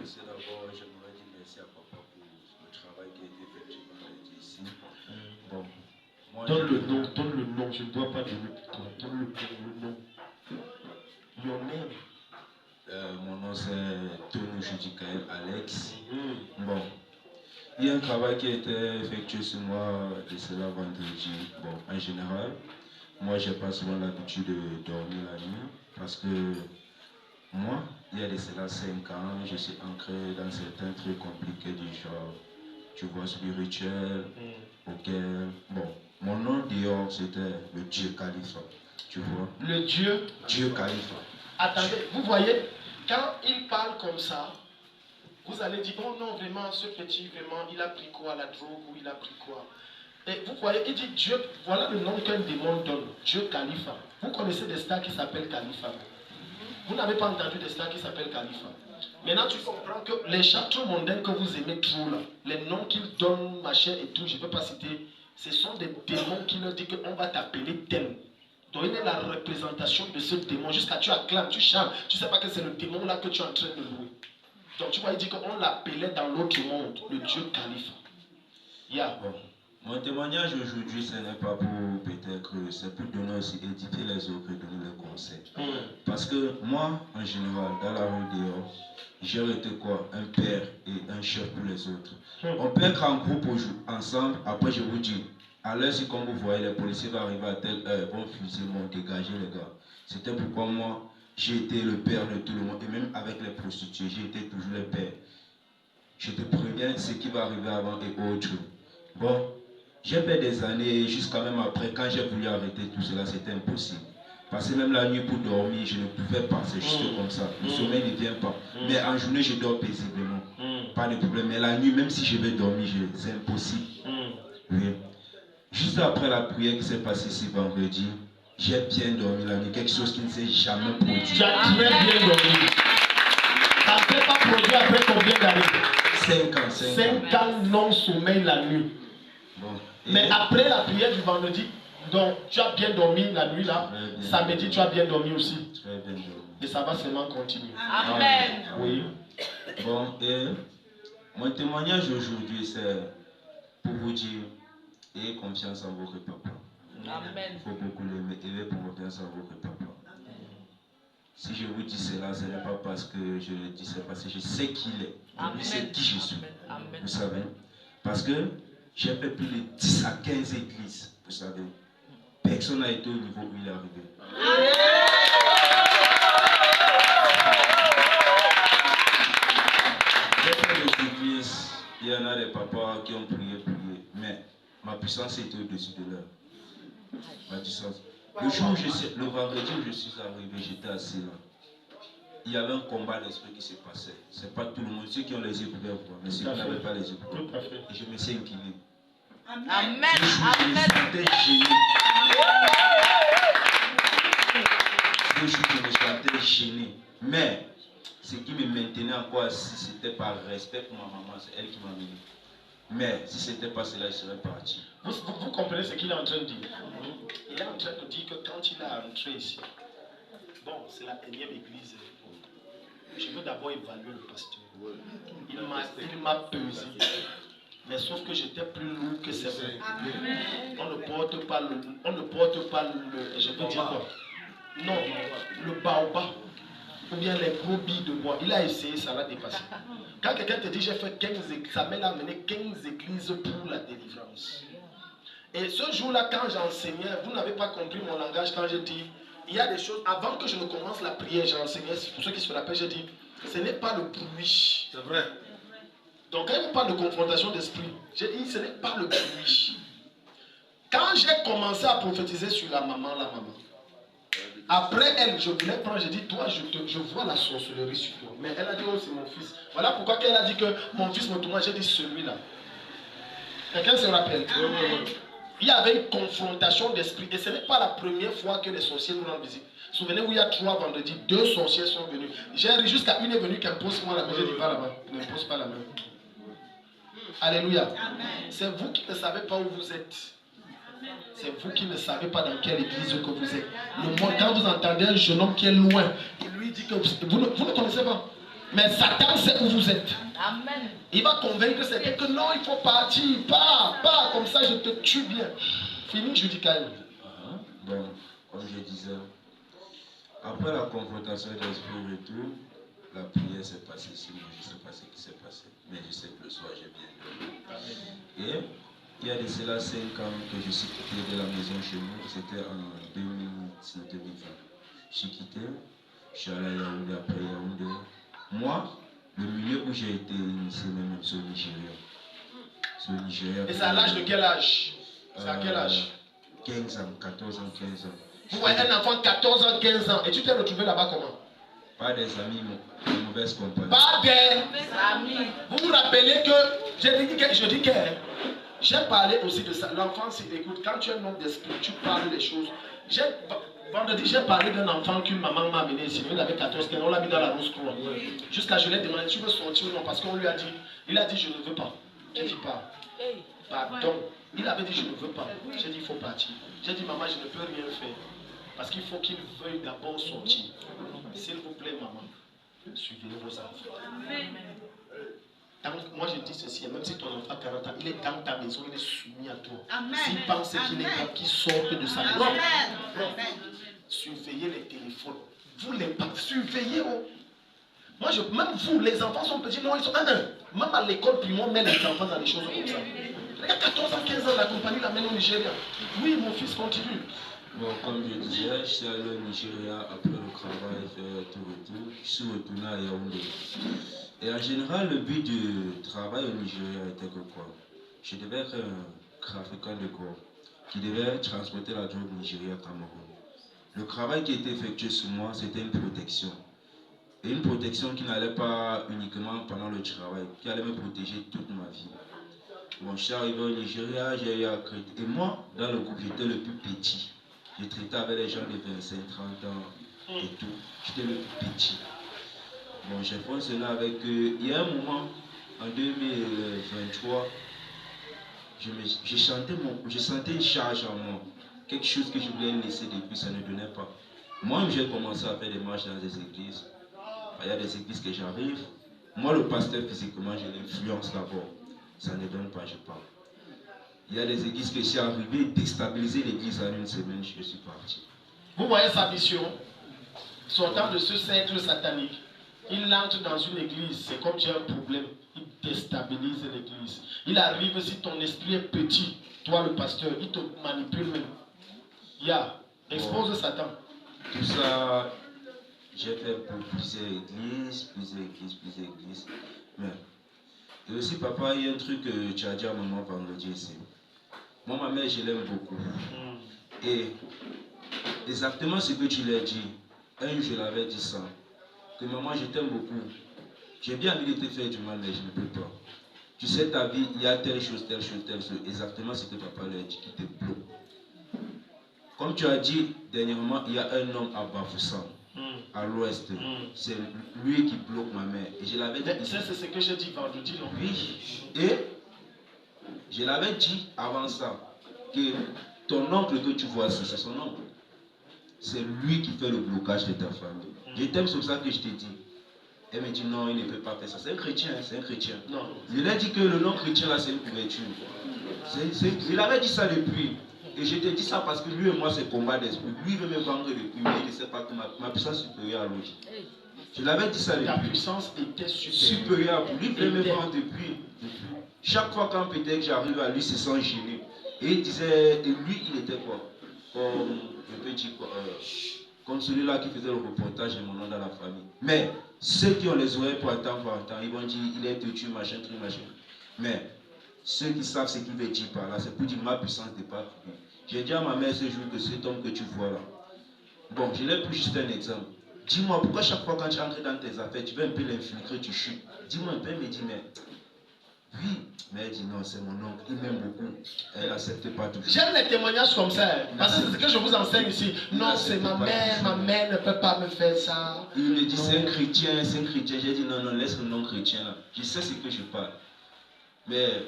commencer d'abord, j'aimerais dire merci à papa pour le travail qui a été effectué vendredi ici. Bon, moi, donne le nom, je ne dois pas donner toi. Donne le nom. Your name. Mon nom c'est Tony Judikael Alex. Bon, il y a un travail qui a été effectué sur moi de cela vendredi. Bon, en général, moi j'ai pas souvent l'habitude de dormir la nuit parce que moi, il y a de cela 5 ans, je suis ancré dans certains trucs compliqués du genre, tu vois, spirituel, auquel, bon, mon nom dehors c'était le Dieu Khalifa, tu vois. Le Dieu Khalifa. Attendez, vous voyez, quand il parle comme ça, vous allez dire, oh non, vraiment, ce petit, vraiment, il a pris quoi, la drogue, ou il a pris quoi. Et vous voyez, il dit Dieu, voilà le nom qu'un démon donne, Dieu Khalifa. Vous connaissez des stars qui s'appellent Khalifa. Vous n'avez pas entendu des stars qui s'appellent Khalifa. Maintenant, tu comprends que les chants mondains que vous aimez trop là, les noms qu'ils donnent, machin et tout, je ne peux pas citer, ce sont des démons qui leur disent qu'on va t'appeler tel. Donc il est la représentation de ce démon. Jusqu'à tu acclames, tu chantes, tu ne sais pas que c'est le démon là que tu es en train de louer. Donc tu vois, il dit qu'on l'appelait dans l'autre monde, le Dieu Khalifa. Yeah. Bon. Mon témoignage aujourd'hui, ce n'est pas pour peut-être, c'est pour donner aussi, édifier les autres et donner les conseils. Parce que moi, en général, dans la rue dehors, j'ai été quoi? Un père et un chef pour les autres. On peut être en groupe ensemble, après je vous dis, à l'heure si comme vous voyez, les policiers vont arriver à telle heure, vont fusiller, vont dégager les gars. C'était pourquoi moi, j'ai été le père de tout le monde, et même avec les prostituées, j'ai été toujours le père. Je te préviens ce qui va arriver avant et autres. Bon, j'ai fait des années, jusqu'à même après, quand j'ai voulu arrêter tout cela, c'était impossible. Parce que même la nuit pour dormir, je ne pouvais pas, c'est juste comme ça. Le sommeil ne vient pas. Mais en journée, je dors paisiblement. Pas de problème. Mais la nuit, même si je vais dormir, c'est impossible. Oui. Juste après la prière qui s'est passée ici vendredi, j'ai bien dormi la nuit. Quelque chose qui ne s'est jamais produit. Tu as très bien dormi. Ça ne s'est pas produit après combien d'années? 5 ans. 5 ans non-sommeil la nuit. Bon. Mais après la prière du vendredi, donc tu as bien dormi la nuit là, samedi tu as bien dormi aussi. Très bien dormi. Et ça va seulement continuer. Amen. Oui. Bon, et mon témoignage aujourd'hui, c'est pour vous dire, ayez confiance en votre papa. Amen. Il faut beaucoup l'aimer, ayez confiance en votre papa. Si je vous dis cela, ce n'est pas parce que je le dis, c'est parce que je sais qui il est. Je sais qui je suis. Amen. Vous savez? Parce que j'ai fait plus de 10 à 15 églises. Vous savez? Personne n'a été au niveau où il est arrivé. J'ai fait des églises, il y en a des papas qui ont prié. Mais ma puissance était au-dessus de leur. Ma puissance. Le vendredi où je suis arrivé, j'étais assis là. Il y avait un combat d'esprit qui se passait. C'est pas tout le monde, ceux qui ont les yeux ouverts voient, mais ceux qui n'avaient pas les yeux ouverts. Et je me suis incliné. Amen. Je me sentais gêné. Ce jour, je me sentais gêné. Mais ce qui me maintenait encore assis, c'était par respect pour ma maman, c'est elle qui m'a mis. Mais si ce n'était pas cela, je serais parti. Vous comprenez ce qu'il est en train de dire? Il est en train de dire que quand il est entré ici, bon, c'est la énième église. Je veux d'abord évaluer le pasteur. Il m'a pesé. Mais sauf que j'étais plus lourd que c'est vrai. On ne porte pas le, je peux dire quoi? Non, le baobab. Ou bien les gros billes de bois. Il a essayé, ça l'a dépassé. Quand quelqu'un te dit j'ai fait 15 églises, ça m'a amené 15 églises pour la délivrance. Et ce jour-là, quand j'enseignais, vous n'avez pas compris mon langage quand j'ai dit, il y a des choses, avant que je ne commence la prière, j'enseignais, pour ceux qui se rappellent, j'ai dit, ce n'est pas le bruit. C'est vrai. Donc quand il parle de confrontation d'esprit, j'ai dit, ce n'est pas le bruit. Quand j'ai commencé à prophétiser sur la maman, après elle, je voulais prendre, j'ai dit, toi, je vois la sorcellerie sur toi. Mais elle a dit, oh, c'est mon fils. Voilà pourquoi elle a dit que mon fils me tourne, j'ai dit, celui-là. Quelqu'un se rappelle? Il y avait une confrontation d'esprit. Et ce n'est pas la première fois que les sorciers nous rendent visite. Souvenez-vous, il y a 3 vendredis, 2 sorciers sont venus. J'ai ri jusqu'à une est venue qui impose moi la main. J'ai dit, va là-bas. Ne pose pas la main. Alléluia. C'est vous qui ne savez pas où vous êtes. C'est vous qui ne savez pas dans quelle église que vous êtes. Le monde, quand vous entendez un jeune homme qui est loin, il lui dit que vous ne connaissez pas. Mais Satan sait où vous êtes. Amen. Il va convaincre certains que non, il faut partir. Pas, comme ça je te tue bien. Fini, je dis quand même. Bon, comme je disais, après la confrontation d'esprit et tout, la prière s'est passée ici, moi je ne sais pas ce qui s'est passé, mais je sais que le soir j'ai bien dormi. Et il y a de cela 5 ans que je suis quitté de la maison chez nous, c'était en 2019-2020. Je suis quitté, je suis allé à Yaoundé, après Yaoundé. Moi, le milieu où j'ai été initié, même c'est au Nigeria. Et c'est à l'âge de quel âge? C'est à quel âge? 15 ans, 14 ans, 15 ans. Vous voyez un enfant de 14 ans, 15 ans, et tu t'es retrouvé là-bas comment? Pas des amis, de mauvaises compagnies. Pas des amis. Vous vous rappelez que je dis que j'ai parlé aussi de ça. L'enfant, écoute, quand tu es un homme d'esprit, tu parles des choses. Vendredi, j'ai parlé d'un enfant qu'une maman m'a amené ici. Il avait 14 ans, on l'a mis dans la rose croix. Jusqu'à je lui ai demandé, tu veux sortir ou non? Parce qu'on lui a dit, il a dit, je ne veux pas. J'ai dit, pas. Pardon. Il avait dit, je ne veux pas. J'ai dit, il faut partir. J'ai dit, maman, je ne peux rien faire. Parce qu'il faut qu'il veuille d'abord sortir. S'il vous plaît, maman, suivez vos enfants. Moi, je dis ceci, même si ton enfant a 40 ans, il est dans ta maison, il est soumis à toi. S'il pense qu'il est là, qu'il sorte de sa maison. Surveillez les téléphones. Vous les parents, surveillez. Moi, même vous, les enfants sont petits, non, ils sont même à l'école primaire, on met les enfants dans des choses comme ça. Il y a 14 ans, 15 ans, la compagnie l'amène au Nigeria. Oui, mon fils continue. Bon, comme je disais, je suis allé au Nigeria après le travail, faire tout retour. Je suis retourné à Yaoundé. Et en général, le but du travail au Nigeria était que quoi? Je devais être un trafiquant de corps qui devait transporter la drogue au Nigeria à Cameroun. Le travail qui était effectué sur moi, c'était une protection. Et une protection qui n'allait pas uniquement pendant le travail, qui allait me protéger toute ma vie. Bon, je suis arrivé au Nigeria, j'ai eu à crédit. Et moi, dans le groupe, j'étais le plus petit. Je traitais avec les gens de 25, 30 ans et tout. J'étais le plus petit. Bon, j'ai fonctionné avec eux. Il y a un moment, en 2023, je sentais une charge en moi. Quelque chose que je voulais laisser depuis, ça ne donnait pas. Moi, j'ai commencé à faire des marches dans des églises. Il y a des églises que j'arrive. Moi, le pasteur, physiquement, j'ai l'influence d'abord. Ça ne donne pas, je parle. Il y a des églises que j'ai arrivé, déstabiliser l'église en une semaine, je suis parti. Vous voyez sa mission? Sortant de ce cercle satanique, il entre dans une église, c'est comme tu as un problème, il déstabilise l'église. Il arrive, si ton esprit est petit, toi le pasteur, il te manipule même. Expose Satan. Tout ça, j'ai fait pour plusieurs églises. Mais, et aussi, papa, il y a un truc que tu as dit à maman vendredi ici. Moi, ma mère, je l'aime beaucoup. Et exactement ce que tu l'as dit, je l'avais dit ça. Que maman, je t'aime beaucoup. J'ai bien envie de te faire du mal, mais je ne peux pas. Tu sais, ta vie, il y a telle chose. Exactement ce que papa lui a dit qui te bloque. Comme tu as dit dernièrement, il y a un homme à Bafoussam, à l'ouest. C'est lui qui bloque ma mère. Et je l'avais dit. C'est ce que j'ai dit vendredi, non? Oui. Et je l'avais dit avant ça, que ton oncle que tu vois, c'est son oncle. C'est lui qui fait le blocage de ta famille. Je t'aime, c'est pour ça que je t'ai dit. Elle me dit non, il ne peut pas faire ça. C'est un chrétien, c'est un chrétien. Non. Je lui ai dit que le nom chrétien là, c'est une couverture. Il avait dit ça depuis. Et je te dis ça parce que lui et moi, c'est combat d'esprit. Lui, il veut me vendre depuis, mais il ne sait pas que ma puissance supérieure à lui. Je l'avais dit ça depuis. Ta puissance était supérieure. Lui, il veut me vendre depuis. Chaque fois quand peut-être j'arrive à lui, c'est sans gêner. Et il disait, et lui, il était quoi? Comme, je peux dire quoi, comme celui-là qui faisait le reportage de mon nom dans la famille. Mais ceux qui ont les oreilles pour attendre, ils vont dire, il est têtu, machin, truc, machin. Mais ceux qui savent ce qu'il veut dire par là, c'est pour dire ma puissance n'est pas finie. J'ai dit à ma mère ce jour que cet homme que tu vois là, bon, je l'ai pris juste un exemple. Dis-moi, pourquoi chaque fois quand tu entres dans tes affaires, tu veux un peu l'infiltrer, tu chutes. Dis-moi un peu, elle me dit, mais oui. Mais elle dit non, c'est mon oncle, il m'aime beaucoup. Elle n'accepte pas tout. J'aime les témoignages comme ça, parce que c'est ce que je vous enseigne ici. Non, c'est ma mère ne peut pas me faire ça. Il me dit, c'est un chrétien. J'ai dit non, laisse le nom chrétien là. Je sais ce que je parle. Mais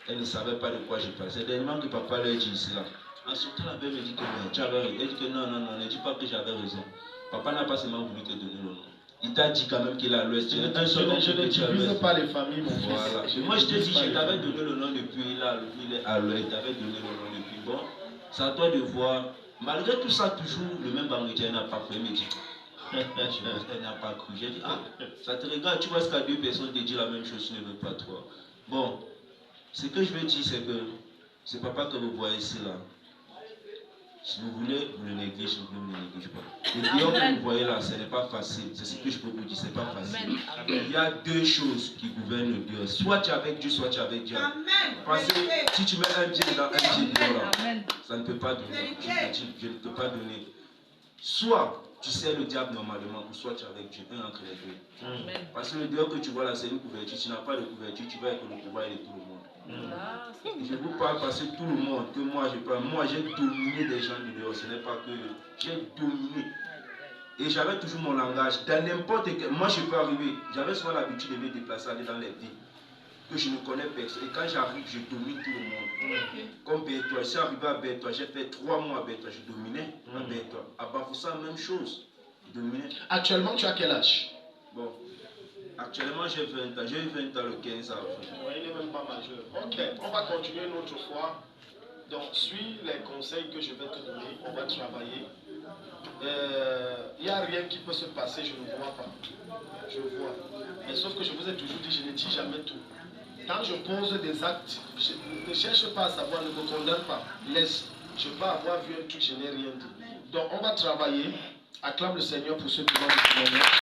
elle ne savait pas de quoi je parle. C'est dernièrement que papa lui a dit cela. En sortant la belle me dit que tu avais raison. Elle dit que non, ne dis pas que j'avais raison. Papa n'a pas seulement voulu te donner le nom. Il t'a dit quand même qu'il est à l'ouest. Je ne divise pas les familles, mon fils. Voilà. Moi, je t'ai dit, je t'avais donné le nom depuis, il est à l'ouest, je t'avais donné le nom depuis. Bon, c'est à toi de voir. Malgré tout ça, toujours le même Bangladesh n'a pas cru. Il me dit, elle n'a pas cru. J'ai dit, ah, ça te regarde, tu vois ce qu'à deux personnes te disent la même chose, tu ne veux pas toi. Bon, ce que je veux dire, c'est que ce papa que vous voyez ici là, si vous voulez, vous le négligez, si vous voulez, vous ne le négligez pas. Le diable que vous voyez là, ce n'est pas facile. C'est ce que je peux vous dire, ce n'est pas facile. Il y a deux choses qui gouvernent le Dieu. Soit tu es avec Dieu, soit tu es avec Dieu. Parce que si tu mets un pied dans un pied dehors, ça ne peut pas donner. Je ne peux pas donner. Soit tu sais le diable normalement, ou soit tu es avec Dieu. Un entre les deux. Parce que le Dieu que tu vois là, c'est une couverture. Si tu n'as pas de couverture, tu vas être le pouvoir de tout le monde. Je vous parle parce que tout le monde, que moi je parle, moi j'ai dominé des gens du dehors, ce n'est pas que j'ai dominé. Et j'avais toujours mon langage. Dans n'importe quel. Moi je peux arriver, j'avais souvent l'habitude de me déplacer, aller dans les villes, que je ne connais personne. Et quand j'arrive, je domine tout le monde. Comme Bertois, je suis arrivé à Bertois, j'ai fait 3 mois à Bertois, je dominais à Bertois. À Bafoussa, même chose. Je dominais. Actuellement, tu as quel âge? Bon. Actuellement, j'ai 20 ans. J'ai eu 20 ans le 15 avril. Oui, il n'est même pas majeur. Ok, on va continuer une autre fois. Donc, suis les conseils que je vais te donner. On va travailler. Il n'y a rien qui peut se passer, je ne vois pas. Je vois. Mais sauf que je vous ai toujours dit, je ne dis jamais tout. Quand je pose des actes, je ne cherche pas à savoir, ne me condamne pas. Laisse. Je peux avoir vu un truc, je n'ai rien dit. Donc, on va travailler. Acclame le Seigneur pour ceux qui vont nous